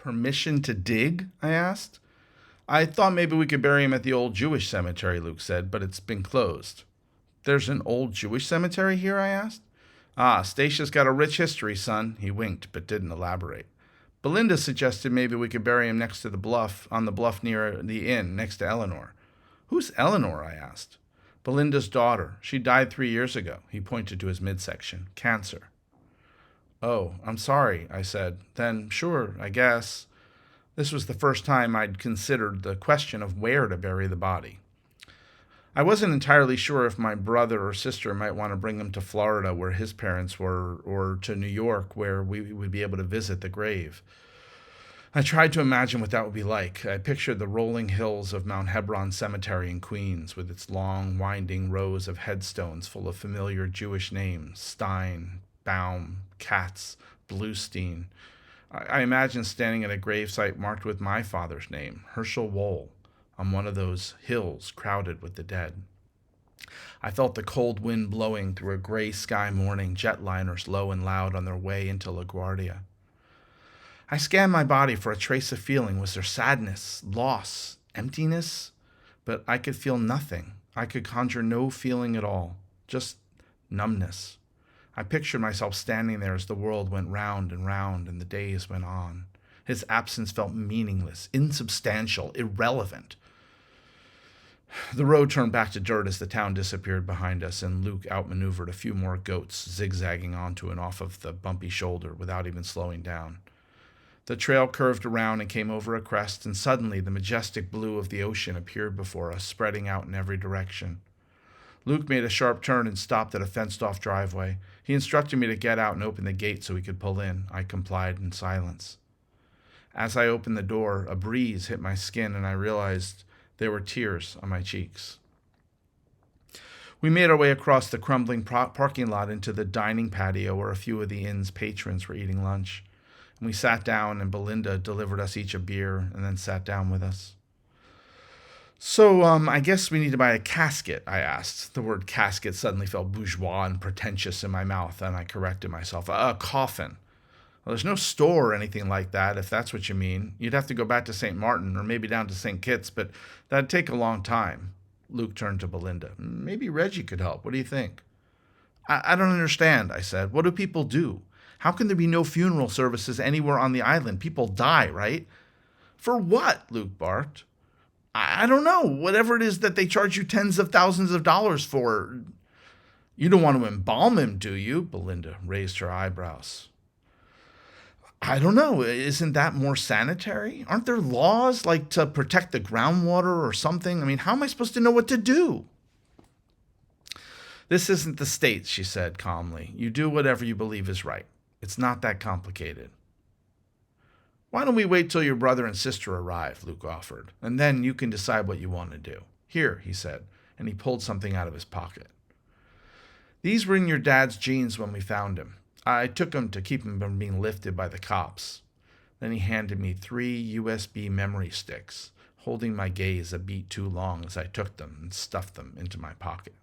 Permission to dig? I asked. I thought maybe we could bury him at the old Jewish cemetery, Luke said, but it's been closed. There's an old Jewish cemetery here? I asked. Ah, Statia's got a rich history, son. He winked, but didn't elaborate. Belinda suggested maybe we could bury him next to the bluff, on the bluff near the inn, next to Eleanor. Who's Eleanor? I asked. Belinda's daughter. She died 3 years ago. He pointed to his midsection. Cancer. Oh, I'm sorry, I said. Then, sure, I guess. This was the first time I'd considered the question of where to bury the body. I wasn't entirely sure if my brother or sister might want to bring him to Florida, where his parents were, or to New York, where we would be able to visit the grave. I tried to imagine what that would be like. I pictured the rolling hills of Mount Hebron Cemetery in Queens, with its long, winding rows of headstones full of familiar Jewish names: Stein, Baum, Katz, Bluestein. I imagined standing at a gravesite marked with my father's name, Herschel Wohl, on one of those hills crowded with the dead. I felt the cold wind blowing through a gray sky morning, jetliners low and loud on their way into LaGuardia. I scanned my body for a trace of feeling. Was there sadness, loss, emptiness? But I could feel nothing. I could conjure no feeling at all, just numbness. I pictured myself standing there as the world went round and the days went on. His absence felt meaningless, insubstantial, irrelevant. The road turned back to dirt as the town disappeared behind us, and Luke outmaneuvered a few more goats, zigzagging onto and off of the bumpy shoulder without even slowing down. The trail curved around and came over a crest, and suddenly the majestic blue of the ocean appeared before us, spreading out in every direction. Luke made a sharp turn and stopped at a fenced-off driveway. He instructed me to get out and open the gate so we could pull in. I complied in silence. As I opened the door, a breeze hit my skin, and I realized there were tears on my cheeks. We made our way across the crumbling parking lot into the dining patio where a few of the inn's patrons were eating lunch. And we sat down, and Belinda delivered us each a beer and then sat down with us. So, I guess we need to buy a casket, I asked. The word casket suddenly felt bourgeois and pretentious in my mouth, and I corrected myself. A coffin. Well, there's no store or anything like that, if that's what you mean. You'd have to go back to St. Martin or maybe down to St. Kitts, but that'd take a long time. Luke turned to Belinda. Maybe Reggie could help. What do you think? I don't understand, I said. What do people do? How can there be no funeral services anywhere on the island? People die, right? For what? Luke barked. I don't know. Whatever it is that they charge you tens of thousands of dollars for. You don't want to embalm him, do you? Belinda raised her eyebrows. I don't know. Isn't that more sanitary? Aren't there laws like to protect the groundwater or something? I mean, how am I supposed to know what to do? This isn't the States, she said calmly. You do whatever you believe is right. It's not that complicated. Why don't we wait till your brother and sister arrive, Luke offered, and then you can decide what you want to do. Here, he said, and he pulled something out of his pocket. These were in your dad's jeans when we found him. I took them to keep him from being lifted by the cops. Then he handed me 3 USB memory sticks, holding my gaze a beat too long as I took them and stuffed them into my pocket.